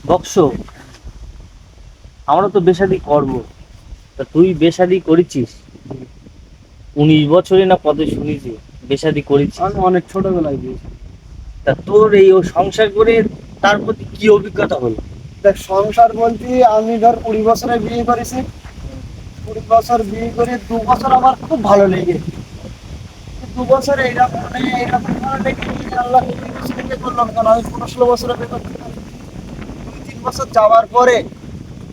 Box, আমরা তো বেশাদি করবো, তা তুই বেশাদি করেছিস 19 বছরে না কত শুনেছি বেশাদি করেছিস? আমি অনেক ছোটবেলায় দিয়েছি। তা তোর এই ও সংসার করে তার প্রতি কি অভিজ্ঞতা হলো? দেখ, সংসার বলতে আমি ধর 20 বছরে বিয়ে করেছি। 20 বছর বিয়ে করে 2 বছর আমার খুব ভালো লেগে, 2 বছর এইরকম মানে এইরকম ভালো লেগে আল্লাহ 20 বছর থেকে করলাম, কারণ আমি 15-16 বছরে বিয়ে করতে পারি। 2-3 বছর যাওয়ার পরে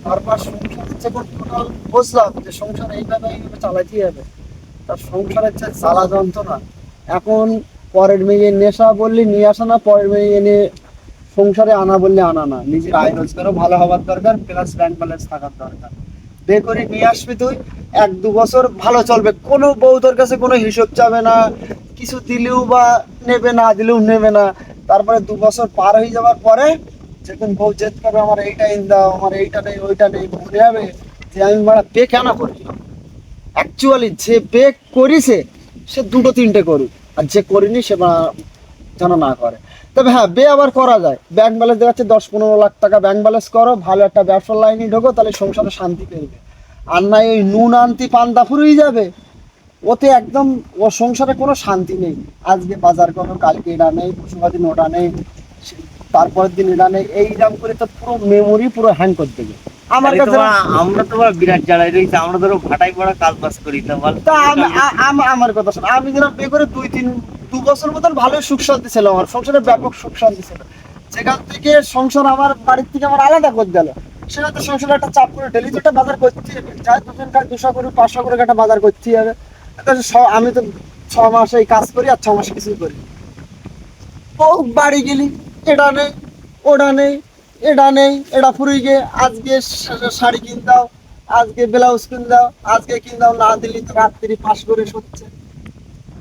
তারপর সংসারের যখন টোটাল বুঝলাম যে সংসার এইভাবে এইভাবে চালাতেই হবে, তার সংসারের যে জ্বালা যন্ত্রণা। এখন পরের মেয়ে নেশা বললি নিয়ে আসা না, পরের মেয়ে এনে সংসারে আনা বললে আনা না, নিজের আয় রোজগারও ভালো হওয়ার দরকার, প্লাস ব্যাংক ব্যালেন্স থাকার দরকার। বিয়ে করে নিয়ে আসবি তুই, 1-2 বছর ভালো চলবে, কোনো বউ তোর কাছে কোনো হিসাব চাবে না, কিছু দিলেও বা নেবে, না দিলেও নেবে না। তারপরে 2 বছর পার হয়ে যাওয়ার পরে যখন বউ জেদ করবে আমার এইটা এনে দাও, আমার এইটা নেই ওইটা নেই, মনে হবে যে আমি মারা পে কেন করলাম। অ্যাকচুয়ালি যে পে করেছে সে 2-3টে করুক, আর যে করিনি সে যেন না করে। তবে হ্যাঁ, বে আবার করা যায়, ব্যাংক ব্যালেন্স দেখাচ্ছে 10-15 লাখ টাকা ব্যাংক ব্যালেন্স করো, ভালো একটা ব্যবসার লাইনে ঢোকো, তাহলে সংসারে শান্তি পেয়ে। আর না ওই নুন আনতি পান্তা ফুরিয়ে যাবে, ওতে একদম ও সংসারে কোনো শান্তি নেই। আজকে বাজার করো, কালকে এটা নেই, পশুপাতিন ওটা নেই, তারপরের দিন এটা নেই, এইরকম করে তো পুরো মেমোরি পুরো হ্যাং করে দেবে। আমার কাছে আমরা তো বিরাট জ্বালাই রয়েছে, আমরা ধরো ভাটাই পড়া কাজ বাজ করি, তা বল। তা আমার কথা শোন, আমি যেরকম বিয়ে করে 2-3 2 বছর মতন ভালোই সুখ শান্তি ছিল, আমার সংসারে ব্যাপক সুখ শান্তি ছিল। যেখান থেকে সংসার আমার বাড়ির থেকে আমার আলাদা করে দিল, সেখানে তো সংসারে একটা চাপ করে ডেলি তো একটা বাজার করতে হবে, যাই দুজন কাজ 200 করে 500 করে একটা বাজার করতেই হবে। আমি তো 6 মাসে এই কাজ করি আর 6 মাসে কিছুই করি। ও বাড়ি গেলি এটা নেই ওটা নেই, এটা নেই এটা ফুরিয়ে গে, আজকে শাড়ি কিন দাও, আজকে ব্লাউজ কিন দাও, আজকে কিন দাও, না দিলি তো রাত্রি পাশ করে শুচ্ছে,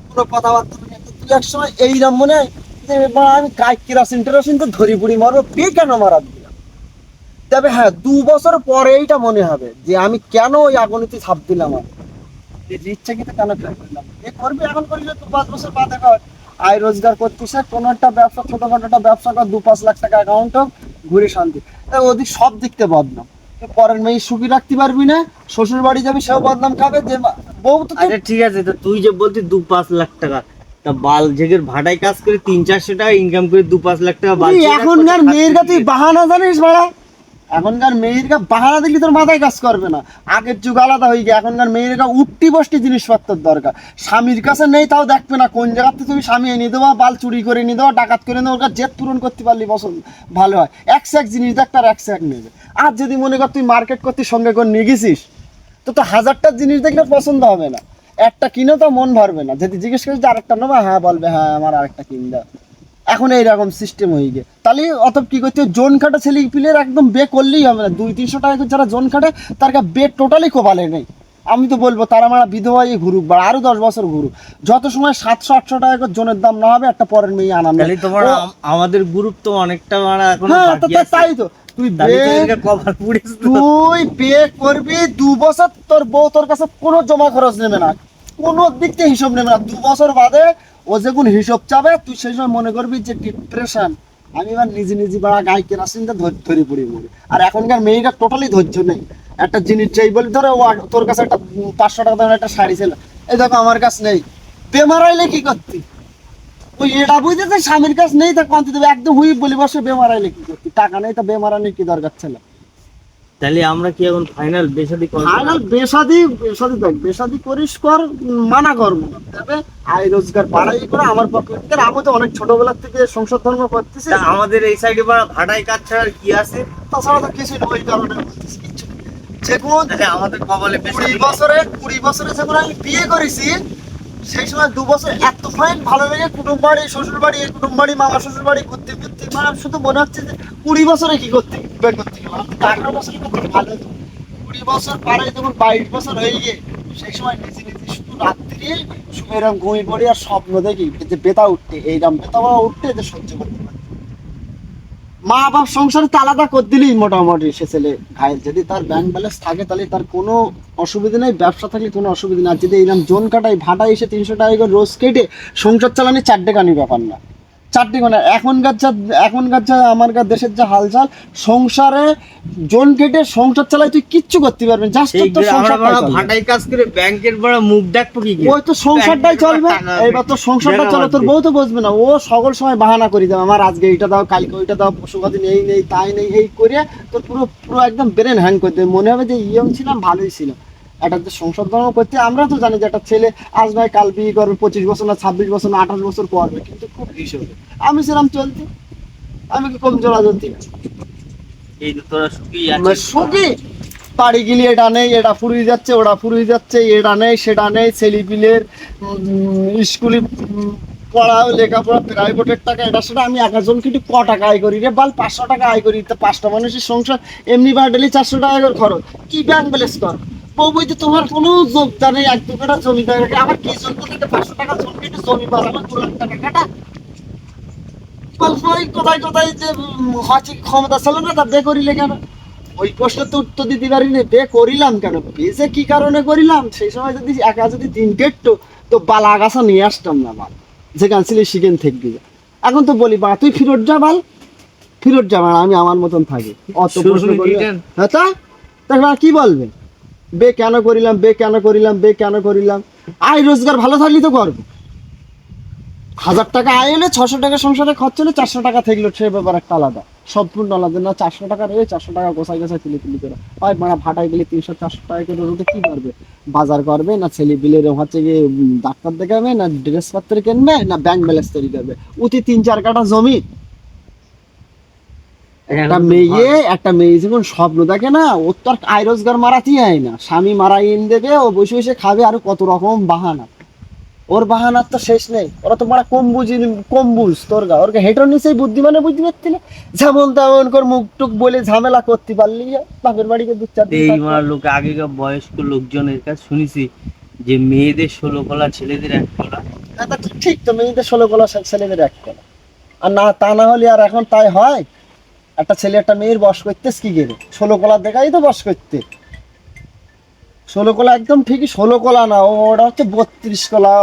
কোনো কথাবার্তা নেই। তো তুই এক সময় এইরকম মনে হয় যে আমি কেরাসিন টেরাসিন তো ধরি বুড়ি মারবো, বে কেন মারা দিলাম। তবে হ্যাঁ, 2 বছর পরে এইটা মনে হবে যে আমি কেন ওই আগুনেতে ছাপ দিলাম, আমি ইচ্ছা কিন্তু কেন ফেল করলাম। এ করবি এখন করলে 2-5 বছর বাদে কর, আয় রোজগার করতেছে, কোনো একটা ব্যবসা, ছোটখাটো একটা ব্যবসা কর, 2-5 লাখ টাকা অ্যাকাউন্ট হোক, ঘুরে শান্তি। ওদিক সব দিক থেকে বদনাম, পরের মেয়ে সুখী রাখতে পারবি না, শ্বশুর বাড়ি যাবি সেও বদনাম খাবে, যে বউ তো আচ্ছা ঠিক আছে, তো তুই যে বলতি 2-5 লাখ টাকা, তা বাল জেগের ভাটায় কাজ করে 300-400 টাকা ইনকাম করে 2-5 লাখ টাকা বাল। এখনকার মেয়েরা তুই বাহানা জানিস বাড়া, এখনকার মেয়েরা বাহানা দেখলি তোর মাথায় কাজ করবে না। আগের যুগ আলাদা হয়ে গিয়ে এখনকার মেয়েরা উঠতি বসতি জিনিসপত্রের দরকার, স্বামীর কাছে নেই তাও দেখবে না, কোন জায়গাতে তুমি স্বামী এনে দেওয়া, বাল চুরি করে নিয়ে দেওয়া, ডাকাত করে নেওয়া, ওর কাছে জেদ পূরণ করতে পারলি পছন্দ ভালো হয়। একশো এক জিনিস দেখ, তার একশো এক নেবে। আর যদি মনে কর তুই মার্কেট করতে সঙ্গে করে নিয়ে গেছিস, তো তো হাজারটা জিনিস দেখলে পছন্দ হবে না, একটা কিনেও তো মন ভরবে না। যদি জিজ্ঞেস করিস যে আরেকটা নেবো, হ্যাঁ বলবে হ্যাঁ আমার আরেকটা কিন দাও। এখন এইরকম সিস্টেম হয়ে গিয়ে, তাহলে অত কি করতে জোন খাটা ছেলে পিলের একদম বে করলেই হবে না। 200-300 টাকা করে যারা জোন খাটে তার বে টোটালি কোপালে নেই। আমি তো বলবো তারা মারা বিধবা হয়ে ঘুরুক, বা আরো 10 বছর ঘুরুক, যত সময় 700-800 টাকা করে জোনের দাম না হবে একটা পরের মেয়ে আনা নেই। তোমার আমাদের গ্রুপ তো অনেকটা মারা এখন হ্যাঁ, তাই তো তুই কভার পুড়ে তুই পে করবি 2 বছর, তোর বউ তোর কাছে কোনো জমা খরচ নেবে না, কোনো দিক থেকে হিসাব নেবে না। 2 বছর বাদে ও যখন হিসাব চাবে, তুই সেই সময় মনে করবি যে ডিপ্রেশন, আমি এবার নিজে নিজে বাড়া গায়ে কেরাসিন ধরে পড়ি মরে। আর এখনকার মেয়েরা টোটালি ধৈর্য নেই, একটা জিনিস চাই বলে ধরে ও তোর কাছে একটা 500 টাকা দামের একটা শাড়ি ছিল, এই দেখো আমার কাছে নেই, বেমারাইলে কি করতি, ওই এটা বুঝতে স্বামীর কাছে নেই তা কান্তি দেবে, একদম হুই বলি বসে বেমারাইলে কি করতি, টাকা নেই তা বেমারানির কি দরকার ছিল। তাহলে আমরা কি এখন ফাইনাল বেশাদি করব? ফাইনাল বেশাদি দেখ, বেশাদি করিস কর, মানা করবো না, তবে আয় রোজগার বাড়াই করে আমার পক্ষে। আমি তো অনেক ছোটবেলা থেকে সংসার ধর্ম করতেছি, আমাদের এই সাইডে ভাটাই কাজ ছাড়া আর কি আছে? তাছাড়া তো কিছুই না, ওই কারণে বলতেছি কিচ্ছু নেই। যেমন আমাদের কপালে 20 বছরে যখন আমি বিয়ে করেছি, সেই সময় 2 বছর এত ফাইন ভালো লেগে কুটুম বাড়ি শ্বশুর বাড়ি, এই কুটুম বাড়ি মামা শ্বশুর বাড়ি ঘুরতে ঘুরতে মানে শুধু মনে হচ্ছে যে 20 বছরে কি করতে বের করতে গেলাম, 18 বছরে করতে ভালো হতো। 20 বছর পারে যখন 22 বছর হয়ে গিয়ে, সেই সময় নিজে নিজে শুধু রাত্রি শুধু এরকম ঘুমিয়ে পড়ি আর স্বপ্ন দেখি যে বেতা উঠতে, এইরকম বেতা উঠতে যে সহ্য করতে পারি। মা বাপ সংসারে তো আলাদা করে দিলেই মোটামুটি সে ছেলে ঘায়েল। যদি তার ব্যাংক ব্যালেন্স থাকে তাহলে তার কোনো অসুবিধা নেই, ব্যবসা থাকলে কোনো অসুবিধা নেই। আর যদি এইরকম জোন কাটাই ভাটায় এসে 300 টাকা করে রোজ কেটে সংসার চালানি 4 টাকানি ব্যাপার না। চারটি মানে এখনকার যা আমার দেশের যা হালচাল, সংসারে জন কেটে সংসার চালাই তুই কিচ্ছু করতে পারবি না, জাস্ট সেই তোর আমরা সংসারটাই চলবে। ভাটাই কাজ করে ব্যাংকের বড় মুখ দেখবো কি করে? ওই তো সংসারটাই ব্যাংকের চলবে। বড় টাকা আছে। এইবার তোর সংসারটা দেখা চলে, তোর বাদ বউ তো বুঝবে না, ও সকল সময় বাহানা করে দেবে, আমার আজকে এইটা দাও, কালকে ওইটা দাও, পশু কদিন এই নেই তাই নেই, এই করে তোর পুরো পুরো একদম ব্রেন হ্যাং করে দেবে, মনে হবে যে ইয়ং ছিলাম ভালোই ছিল। একটা যে সংসার ধর্ম করতে, আমরা তো জানি যে একটা ছেলে আজ নয় কাল বিয়ে করবে, 25 বছর না 26 বছর না 28 বছর করবে, কিন্তু খুব হিসেবে আমি ছিলাম চলতি, আমি কি কম জোরাজতি এই তো তোরা সুখী আমরা আছিস। সুখী। বাড়ি গেলে এটা নেই, এটা ফুরিয়ে যাচ্ছে, ওটা ফুরিয়ে যাচ্ছে, এটা নেই সেটা নেই, ছেলেপিলের স্কুলে পড়াও লেখাপড়া প্রাইভেটের টাকা এটা সেটা, আমি একজন কিন্তু ক টাকা আয় করি রে বাল, 500 টাকা আয় করি, তা 5টা মানুষের সংসার এমনি বা ডেলি 400 টাকা করে খরচ, কি ব্যাংক ব্যালেন্স কর বউ বইতে তোমার কোনো যোগদান নেই, 1-2 কাঠা জমি দেয় আমার কি জন্য থেকে 500 টাকা জমি কেটে জমি পাস, আমার 2 লাখ টাকা কাটা ওই কোথায় কোথায় যে হচ্ছে ক্ষমতা ছিল না, তা বে করিলে কেন? ওই প্রশ্নের তো উত্তর দিতে পারি না, বে করিলাম কেন, বেজে কি কারণে করিলাম, সেই সময় যদি একা যদি দিন কেটতো তো বালা গাছা নিয়ে আসতাম না বাল, যেখান ছিল সেখান থেকে। এখন তো বলি বা তুই ফিরত যা বাল, ফিরত যা বাল, আমি আমার মতন থাকি, অত প্রশ্ন শুরুই করি দিলেন। হ্যাঁ তা তখন আর কি বলবে, বে কেন করিলাম, বে কেন করিলাম, বে কেন করিলাম। আয় রোজগার ভালো থাকলে তো করবো, 1000 টাকা আয় এলে 600 টাকা সংসারে খরচ হলে 400 টাকা থাকলো, সে ব্যাপার একটা আলাদা, সম্পূর্ণ আলাদা না। 400 টাকা রয়ে 400 টাকা গোছাই গোছাই তুলি করে হয় মানে ভাটায় গেলে 300-400 টাকা করে রোদে কি করবে, বাজার করবে না, ছেলে বিলের হচ্ছে গিয়ে ডাক্তার দেখাবে না, ড্রেস পত্র কিনবে না, ব্যাংক ব্যালেন্স তৈরি করবে, অতি 3-4 কাঠা জমি। একটা মেয়ে যখন স্বপ্ন দেখে না, ওর তো আর আয় রোজগার মারাতেই হয় না, স্বামী মারা এনে দেবে, ও বসে বসে খাবে, আর কত রকম বাহানা, ওর বাহানার তো শেষ নেই। ওরা তো বড় কম বুঝ তোর গা, ওর হেঁটোর নিচেই বুদ্ধি বুঝতে পারছিলে, যেমন তেমন করে মুখ টুক বলে ঝামেলা করতে পারলি, বাপের বাড়িকে 2-4 দিন এই থাকতে মার লোক আগেকার বয়স্ক লোকজনের কাছে শুনেছি যে মেয়েদের 16 কলা, ছেলেদের 1 কলা। হ্যাঁ, তা ঠিক তো, মেয়েদের 16 কলা, ছেলেদের 1 কলা, আর না তা না হলে আর এখন তাই হয়, একটা ছেলে একটা মেয়ের বস করতেস কি গেলে 16 কলা দেখাই তো বস করতে, 16 কলা একদম ঠিকই, 16 কলা না, ওটা হচ্ছে 32 কলা